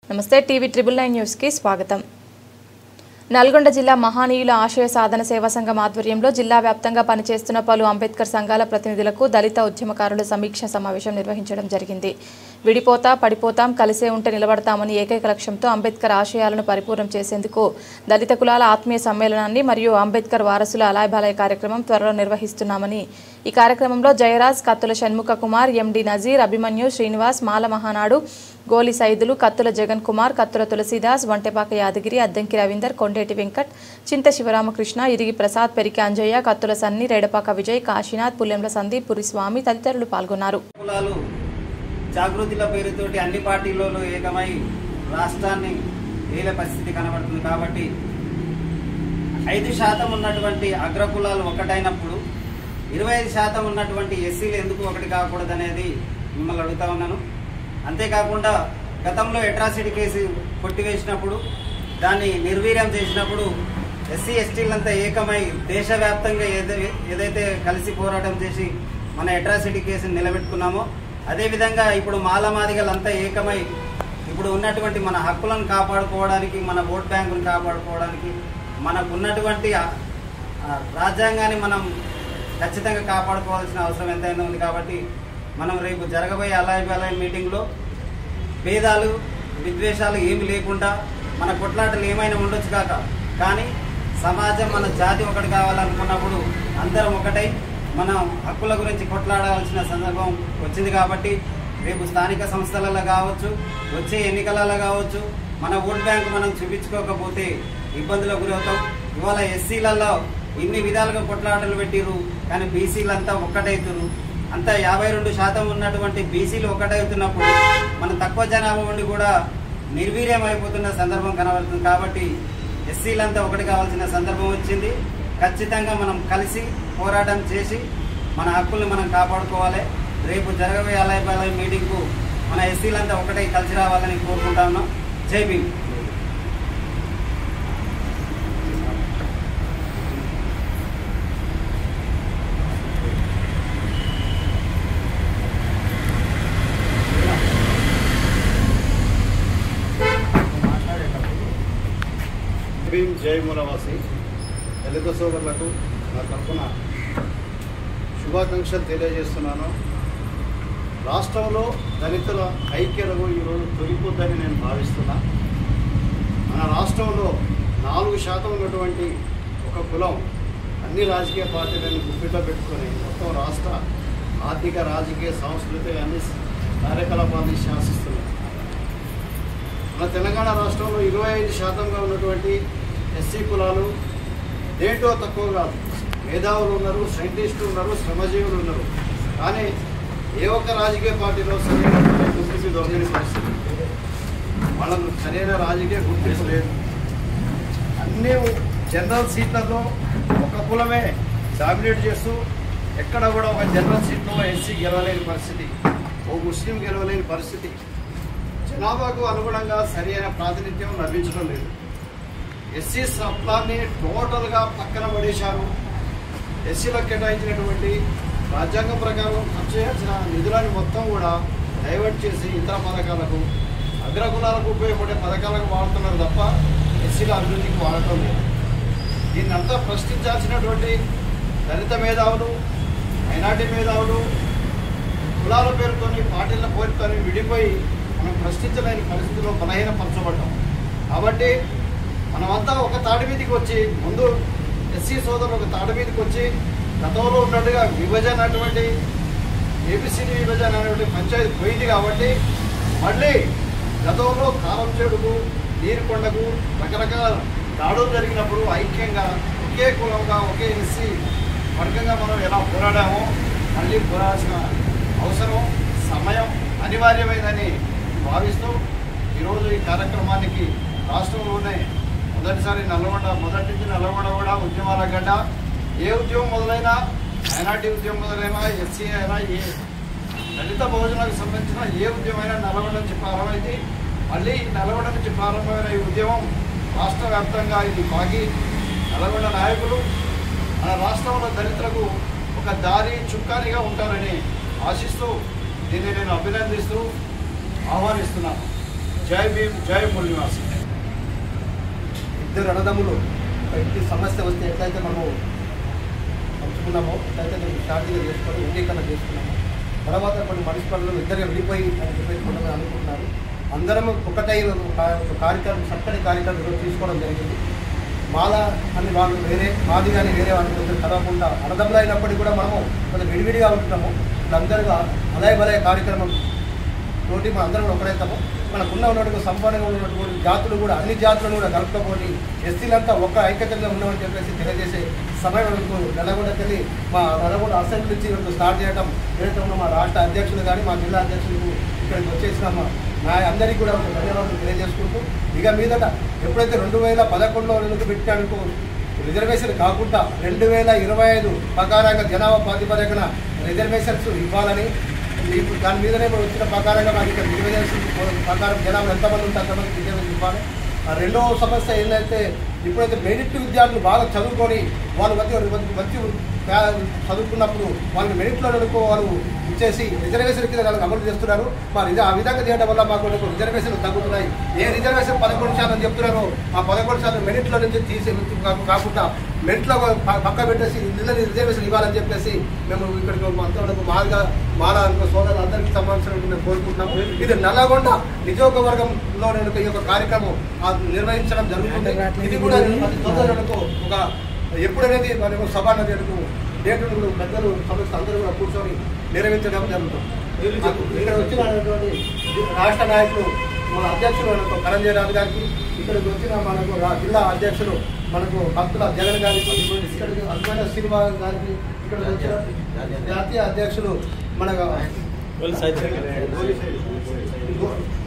నమస్తే TV 999 news కి స్వాగతం। నల్గొండ జిల్లా మహానీయుల ఆశయ సాధన సేవా సంఘం ఆధ్వర్యంలో జిల్లా వ్యాప్తంగా పనిచేస్తున్న పలు అంబేద్కర్ సంఘాల ప్రతినిధులకు దళిత ఉద్యమకారుల సమీక్ష సమావేశం నిర్వహించడం జరిగింది। విడిపోతా పడిపోతాం కలిసే ఉంటే నిలబడతామని ఏకైక లక్ష్యంతో అంబేద్కర్ ఆశయాలను పరిపూర్ణం చేసేందుకు దళిత కులాల ఆత్మీయ సమ్మేళనాన్ని మరియు అంబేద్కర్ వారసుల అలాయబాలయ కార్యక్రమం త్వరలో నిర్వహిస్తున్నామని ఈ కార్యక్రమంలో జయరాజ్, కత్తుల షణ్ముఖ కుమార్, ఎండి నజీర్, అభిమన్యు, శ్రీనివాస్, మాల మహానాడు, గోలి సైదులు, కత్తుల జగన్ కుమార్, కత్తుల తులసీదాస్, వంటెపాక యాదగిరి, అద్దంకి రవీందర్, కొండేటి వెంకట్, చింత శివరామకృష్ణ, ఇరిగి ప్రసాద్, పెరికి అంజయ్య, కత్తుల సన్ని, రేడపాక విజయ్, కాశీనాథ్, పుల్లెంల సందీప్, పురిస్వామి తదితరులు పాల్గొన్నారు। జాగృతిల పేరుతోటి అన్ని పార్టీలలో ఏకమై రాష్ట్రాన్ని ఏలే పరిస్థితి కనబడుతుంది కాబట్టి 5% ఉన్నటువంటి అగ్రకులాలు ఒకటైనప్పుడు 25% ఉన్నటువంటి ఎస్సీలు ఎందుకు ఒకటి కాకూడదనేది మిమ్మల్ని అడుగుతా ఉన్నాను। అంతేకాకుండా గతంలో అట్రాసిటీ కేసు కొట్టివేసినప్పుడు దాన్ని నిర్వీర్యం చేసినప్పుడు ఎస్సీ ఎస్టీలంతా ఏకమై దేశవ్యాప్తంగా ఏదైతే కలిసి పోరాటం చేసి మన అట్రాసిటీ కేసును నిలబెట్టుకున్నామో అదేవిధంగా ఇప్పుడు మాలమాదిగలంతా ఏకమై ఇప్పుడు ఉన్నటువంటి మన హక్కులను కాపాడుకోవడానికి, మన ఓట్ బ్యాంకును కాపాడుకోవడానికి, మనకు ఉన్నటువంటి రాజ్యాంగాన్ని మనం ఖచ్చితంగా కాపాడుకోవాల్సిన అవసరం ఎంతైనా ఉంది। కాబట్టి మనం రేపు జరగబోయే అలాయ్ మీటింగ్లో భేదాలు విద్వేషాలు ఏమి లేకుండా మన కొట్లాటలు ఏమైనా ఉండొచ్చు కాక, కానీ సమాజం మన జాతి ఒకటి కావాలనుకున్నప్పుడు అందరం ఒకటై మనం హక్కుల గురించి కొట్లాడాల్సిన సందర్భం వచ్చింది। కాబట్టి రేపు స్థానిక సంస్థలలో కావచ్చు, వచ్చే ఎన్నికలలో కావచ్చు, మన ఓట్ బ్యాంక్ మనం చూపించుకోకపోతే ఇబ్బందులకు గురవుతాం। ఇవాళ ఎస్సీలలో ఇన్ని విధాలుగా కొట్లాటలు పెట్టిరు, కానీ బీసీలంతా ఒక్కటవుతురు। అంతా 52% ఉన్నటువంటి బీసీలు ఒకటవుతున్నప్పుడు మన తక్కువ జనాభా ఉండి కూడా నిర్వీర్యం అయిపోతున్న సందర్భం కనబడుతుంది। కాబట్టి ఎస్సీలంతా ఒకటి కావాల్సిన సందర్భం వచ్చింది। ఖచ్చితంగా మనం కలిసి పోరాటం చేసి మన హక్కుల్ని మనం కాపాడుకోవాలి। రేపు జరగబోయే అలాయ్ మీటింగ్కు మన ఎస్సీలంతా ఒకటే కలిసి రావాలని కోరుకుంటా ఉన్నాం। జై భీమ్। జై మూలవాసి దళిత సోదరులకు నా తరఫున శుభాకాంక్షలు తెలియజేస్తున్నాను। రాష్ట్రంలో దళితుల ఐక్యతకు ఈరోజు తొలిపోద్దని నేను భావిస్తున్నా। మన రాష్ట్రంలో 4% ఉన్నటువంటి ఒక కులం అన్ని రాజకీయ పార్టీలను గుప్పిట్లో పెట్టుకొని మొత్తం రాష్ట్ర ఆర్థిక, రాజకీయ, సాంస్కృతిక అన్ని కార్యకలాపాన్ని శాసిస్తున్నారు। మన తెలంగాణ రాష్ట్రంలో 25%గా ఉన్నటువంటి ఎస్సీ కులాలు దేంట్లో తక్కువ కాదు, మేధావులు ఉన్నారు, సైంటిస్టులు ఉన్నారు, శ్రమజీవులు ఉన్నారు, కానీ ఏ ఒక్క రాజకీయ పార్టీలో సరైన గుర్తింపు దొరకని పరిస్థితి, వాళ్ళకు సరైన రాజకీయ గుర్తింపు లేదు। అన్ని జనరల్ సీట్లలో ఒక కులమే డామినేట్ చేస్తూ ఎక్కడ కూడా ఒక జనరల్ సీట్లో ఎస్సీ గెలవలేని పరిస్థితి, ఓ ముస్లిం గెలవలేని పరిస్థితి, జనాభాకు అనుగుణంగా సరైన ప్రాతినిధ్యం లభించడం లేదు। ఎస్సీ సప్లాన్ని టోటల్గా పక్కన పడేశారు। ఎస్సీలకు కేటాయించినటువంటి రాజ్యాంగం ప్రకారం ఖర్చు చేయాల్సిన నిధులను మొత్తం కూడా డైవర్ట్ చేసి ఇతర పథకాలకు, అగ్రకులాలకు ఉపయోగపడే పథకాలకు వాడుతున్నారు తప్ప ఎస్సీల అభివృద్ధికి వాడటం లేదు। దీన్నంతా ప్రశ్నించాల్సినటువంటి దళిత మేధావులు, మైనార్టీ మేధావులు కులాల పేరుతోని, పార్టీల పేరుతోని విడిపోయి మనం ప్రశ్నించలేని పరిస్థితిలో బలహీనపరచబడ్డాం। కాబట్టి మనమంతా ఒక తాడి మీదకి వచ్చి, ముందు ఎస్సీ సోదరులు ఒక తాడి మీదకి వచ్చి గతంలో ఉన్నట్టుగా విభజన అటువంటి ఏబిసిడి విభజన అనేటువంటి పంచాయతీ పోయింది కాబట్టి మళ్ళీ గతంలో కారం చెడుకు, నీరుకొండకు రకరకాల దాడులు జరిగినప్పుడు ఐక్యంగా ఒకే కులంగా, ఒకే ఎస్సీ వర్గంగా మనం ఎలా పోరాడామో మళ్ళీ పోరాడాల్సిన అవసరం, సమయం అనివార్యమైందని భావిస్తూ ఈరోజు ఈ కార్యక్రమానికి రాష్ట్రంలోనే మొదటిసారి మొదటి నుంచి నల్లగొండ కూడా ఉద్యమాల గడ్డ, ఏ ఉద్యమం మొదలైనా, మైనార్టీ ఉద్యమం మొదలైనా, ఎస్సీ అయినా, ఏ దళిత బహుజనాలకు సంబంధించిన ఏ ఉద్యమైనా నల్లగొండ నుంచి ప్రారంభమైంది। మళ్ళీ నల్లగొండ నుంచి ప్రారంభమైన ఈ ఉద్యమం రాష్ట్ర వ్యాప్తంగా ఇది బాగి నల్లగొండ నాయకులు మన రాష్ట్రంలో దళితులకు ఒక దారి చుక్కానిగా ఉంటారని ఆశిస్తూ దీన్ని నేను అభినందిస్తూ ఆహ్వానిస్తున్నాను। జై భీమ్, జై మూల నివాసి. ఇద్దరు అన్నదమ్ములు ఇంటి సమస్య వస్తే ఎట్లయితే మనము పంచుకున్నామో ఎట్లయితే మేము షార్ట్గా చేసుకొని ఇంటీకరణ చేసుకున్నామో తర్వాత కొన్ని మున్సిపాలిటీలు ఇద్దరు విడిపోయి అని చెప్పేసి కొంతమంది అనుకుంటున్నారు. అందరం ఒకటై కార్యక్రమం చక్కటి కార్యక్రమం తీసుకోవడం జరిగింది. మాల అని వాళ్ళు వేరే, మాది కానీ వేరే వాళ్ళు కొంచెం చదవకుండా అన్నదమ్ములు అయినప్పటికీ కూడా మనము కొంచెం విడివిడిగా ఉంటున్నాము. అందరుగా అలయ బలయ కార్యక్రమం తోటి మనం అందరం ఒకరైతాము. మనకున్న ఉన్నటువంటి సంపన్నంగా ఉన్నటువంటి జాతులు కూడా అన్ని జాతులను కూడా కలుపుకోపోయి ఎస్సీలంతా ఒక్క ఐక్యతగా ఉన్నామని చెప్పేసి తెలియజేసే సమయం నల్లగొండకెళ్ళి మా నల్లగొండ అసెంబ్లీ నుంచి స్టార్ట్ చేయడం మా రాష్ట్ర అధ్యక్షులు కానీ మా జిల్లా అధ్యక్షులకు ఇక్కడికి వచ్చేసిన మా అందరికీ కూడా ధన్యవాదాలు తెలియజేసుకుంటూ ఇక మీదట ఎప్పుడైతే 2011లో పెట్టానుకో రిజర్వేషన్ కాకుండా 2025 ప్రకారంగా జనాభా ప్రాతిపదికన రిజర్వేషన్స్ ఇవ్వాలని ఇప్పుడు దాని మీదనే వచ్చిన ప్రకారంగా మాకు ఇక్కడ రిజర్వేషన్ ప్రకారం జనాభా ఎంతమంది ఉంటే అంతమంది రిజర్వేషన్ ఇవ్వాలి. రెండవ సమస్య ఏంటంటే ఇప్పుడైతే మెరిట్ విద్యార్థులు బాగా చదువుకొని వాళ్ళు మంచి చదువుకున్నప్పుడు వాళ్ళని మెరిట్లో వాళ్ళు ఇచ్చేసి రిజర్వేషన్ కింద వాళ్ళకి అమలు చేస్తున్నారు. ఆ విధంగా చేయడం వల్ల మాకు రిజర్వేషన్లు తగ్గుతున్నాయి. ఏ రిజర్వేషన్ 11% చెప్తున్నారో ఆ 11% మెరిట్లో నుంచి తీసే కాకుండా మెరిట్లో పక్క పెట్టేసి రిజర్వేషన్ ఇవ్వాలని చెప్పేసి మేము ఇక్కడికి అంతవరకు మాల సోదరులు అందరికీ సంబంధించినట్టు మేము కోరుకుంటున్నాము. ఇది నల్లగొండ నియోజకవర్గంలో ఈ యొక్క కార్యక్రమం నిర్వహించడం జరుగుతుంది. ఇది కూడా సోదరులకు ఒక ఎప్పుడనేది మనకు సభ అనేది డేటును పెద్దలు సంస్థ అందరూ కూడా కూర్చొని నిర్వహించడం జరుగుతుంది. ఇక్కడ వచ్చినటువంటి రాష్ట్ర నాయకులు మన అధ్యక్షులు మనకు కరంజయరాజు గారికి, ఇక్కడికి వచ్చిన మనకు జిల్లా అధ్యక్షులు మనకు భక్తుల జగన్ గారికి, ఇక్కడికి అద్భుత శ్రీనివాస్ గారికి, ఇక్కడికి వచ్చిన జాతీయ అధ్యక్షులు మన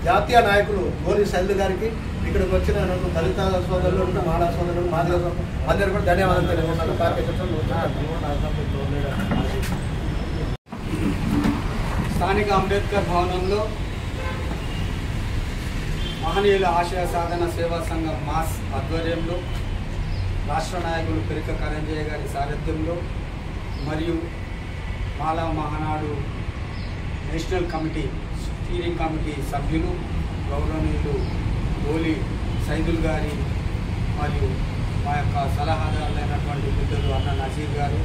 జాతీయ నాయకులు గోలి శైలు గారికి, ఇక్కడికి వచ్చిన దళిత సోదరులు, మాలా సోదరులు, మాదిగ అందరూ కూడా ధన్యవాదాలు తెలియజేస్తున్నాను. స్థానిక అంబేద్కర్ భవనంలో మహనీయుల ఆశయ సాధన సేవా సంఘం మాస్ ఆధ్వర్యంలో రాష్ట్ర నాయకులు పిరిక కరంజయ్య గారి సారథ్యంలో మరియు మాలా Mahanadu national committee steering committee సభ్యులు గౌరవనీయులు గోలి సైదుల్ గారి మరియు మా యొక్క సలహాదారులైనటువంటి పెద్దలు అన్న నజీర్ గారు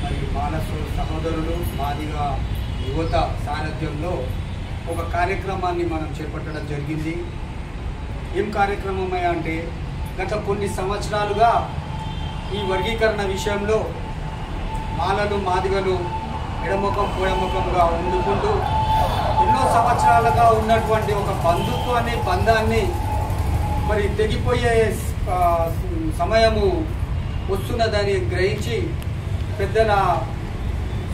మరియు మాల సహోదరులు మాదిగా యువత సారథ్యంలో ఒక కార్యక్రమాన్ని మనం చేపట్టడం జరిగింది. ఏం కార్యక్రమం అంటే గత కొన్ని సంవత్సరాలుగా ఈ వర్గీకరణ విషయంలో మాలలు మాదిగలు ఎడముఖం పొడముఖంగా ఉండుకుంటూ ఎన్నో సంవత్సరాలుగా ఉన్నటువంటి ఒక బంధాన్ని మరి తెగిపోయే సమయము వస్తున్నదని గ్రహించి పెద్దల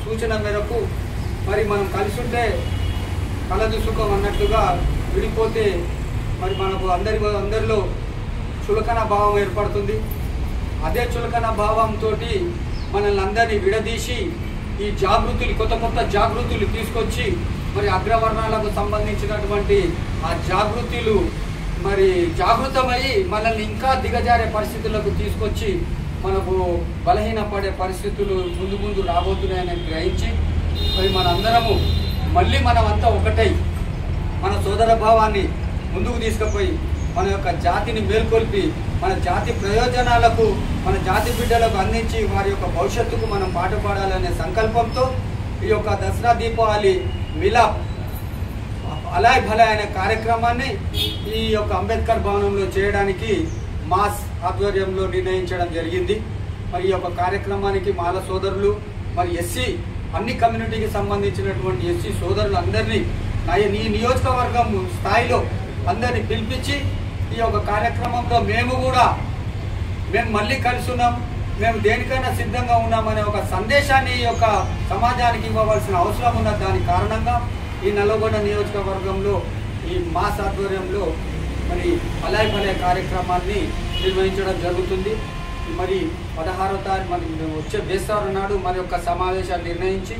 సూచన మేరకు మరి మనం కలిసి ఉంటే కలదు సుఖం అన్నట్లుగా విడిపోతే మరి మనకు అందరిలో చులకన భావం ఏర్పడుతుంది. అదే చులకన భావంతో మనల్ని అందరినీ విడదీసి ఈ జాగృతులు కొత్త జాగృతులు తీసుకొచ్చి మరి అగ్రవర్ణాలకు సంబంధించినటువంటి ఆ జాగృతులు మరి జాగృతమై మనల్ని ఇంకా దిగజారే పరిస్థితులకు తీసుకొచ్చి మనకు బలహీనపడే పరిస్థితులు ముందు రాబోతున్నాయని గ్రహించి మరి మనందరము మళ్ళీ మనమంతా ఒకటై మన సోదర భావాన్ని ముందుకు తీసుకుపోయి మన యొక్క జాతిని మేల్కొల్పి మన జాతి ప్రయోజనాలకు మన జాతి బిడ్డలకు అందించి వారి యొక్క భవిష్యత్తుకు మనం పాటుపడాలనే సంకల్పంతో ఈ యొక్క దసరా దీపావళి మిలాప్ అలాయ్ భలాయ్ అనే కార్యక్రమాన్ని ఈ యొక్క అంబేద్కర్ భవనంలో చేయడానికి మాస్ ఆధ్వర్యంలో నిర్ణయించడం జరిగింది. మరి ఈ యొక్క కార్యక్రమానికి మాల సోదరులు మరి ఎస్సీ అన్ని కమ్యూనిటీకి సంబంధించినటువంటి ఎస్సీ సోదరులు అందరినీ ఈ నియోజకవర్గం స్థాయిలో అందరినీ పిలిపించి ఈ యొక్క కార్యక్రమంలో మేము మళ్ళీ కలిసి ఉన్నాం, మేము దేనికైనా సిద్ధంగా ఉన్నామనే ఒక సందేశాన్ని ఈ యొక్క సమాజానికి ఇవ్వవలసిన అవసరం ఉన్న దాని కారణంగా ఈ నల్లగొండ నియోజకవర్గంలో ఈ మాస్ ఆధ్వర్యంలో మరి అలాయ్ భలే కార్యక్రమాన్ని నిర్వహించడం జరుగుతుంది. మరి 16వ తారీఖు మరి వచ్చే బేస్తవారం నాడు మరి యొక్క సమావేశాలు నిర్ణయించి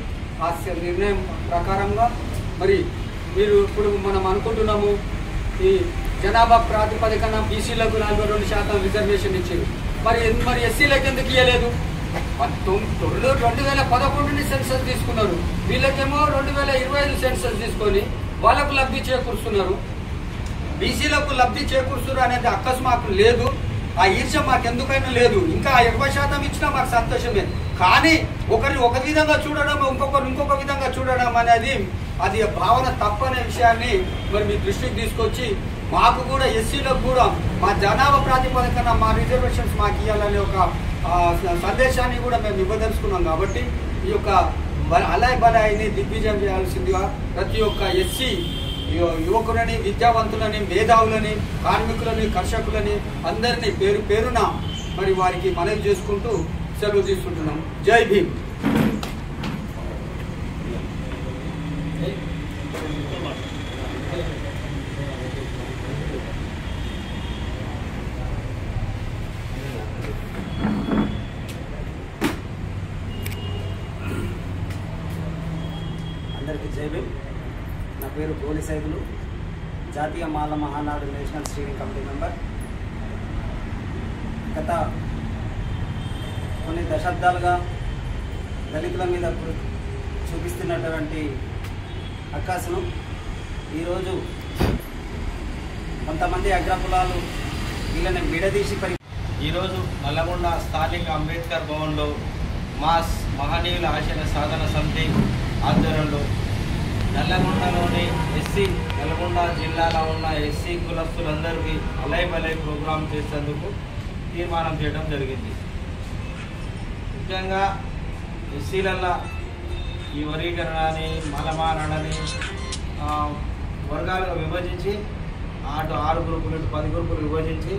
ఆ నిర్ణయం ప్రకారంగా మరి ఇప్పుడు మనం అనుకుంటున్నాము ఈ జనాభా ప్రాతిపదికన బీసీలకు 42% రిజర్వేషన్ ఇచ్చారు. మరి ఎస్సీలకు ఎందుకు ఇవ్వలేదు? 2011 సెన్సస్ తీసుకున్నారు, వీళ్ళకేమో 2025 సెన్సస్ తీసుకొని వాళ్ళకు లబ్ధి చేకూరుస్తున్నారు. బీసీలకు లబ్ధి చేకూరుస్తారు అనేది అక్కసు మాకు లేదు. ఆ ఈర్ష్య మాకు ఎందుకైనా లేదు. ఇంకా 20% ఇచ్చినా మాకు సంతోషమే. కానీ ఒకరిని ఒక విధంగా చూడడం, ఇంకొకరు ఇంకొక విధంగా చూడడం అనేది అది భావన తప్పనే విషయాన్ని మరి మీ దృష్టికి తీసుకొచ్చి మాకు కూడా ఎస్సీలకు కూడా మా జనాభా ప్రాతిపదికన మా రిజర్వేషన్స్ మాకు ఇవ్వాలనే ఒక సందేశాన్ని కూడా మేము ఇవ్వదలుచుకున్నాం. కాబట్టి ఈ యొక్క అలాయ్ బలాయిని దిగ్విజయం చేయాల్సిందిగా ప్రతి ఒక్క ఎస్సీ యువకులని, విద్యావంతులని, మేధావులని, కార్మికులని, కర్షకులని అందరినీ పేరు పేరున మరి వారికి మనవి చేసుకుంటూ సెలవు తీసుకుంటున్నాం. జై భీమ్. అందరికీ జై భీమ్. నా పేరు గోలి సైదులు, జాతీయ Mala Mahanadu national steering committee member. గత కొన్ని దశాబ్దాలుగా దళితుల మీద చూపిస్తున్నటువంటి అక్కాసును ఈరోజు కొంతమంది అగ్రకులాలు వీళ్ళని విడదీసి ఈరోజు నల్లగొండ స్థానిక అంబేద్కర్ భవన్లో మాస్ మహనీయుల ఆశయ సాధన సమితి ఆధ్వర్యంలో నల్లగొండలోని నల్గొండ జిల్లాలో ఉన్న ఎస్సీ కులస్తులందరికీ అలై బలై ప్రోగ్రాం చేసేందుకు తీర్మానం చేయడం జరిగింది. ముఖ్యంగా ఎస్సీలల్లో ఈ వర్గీకరణని, మలమారణని వర్గాలుగా విభజించి అటు 6 గ్రూపులు ఇటు 10 గ్రూపులు విభజించి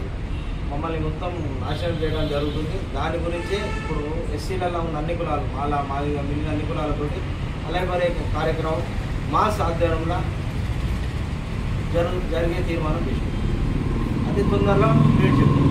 మమ్మల్ని మొత్తం నాశనం చేయడం జరుగుతుంది. దాని గురించి ఇప్పుడు ఎస్సీలలో ఉన్న అన్ని కులాలు మాదిగా మిగిలిన అన్ని కులాలతోటి అలైబలై కార్యక్రమం మా ఆధ్వర్యంలో జరిగే తీర్మానం తీసుకుంటాం. అది తొందరలో మీరు చెప్తాం.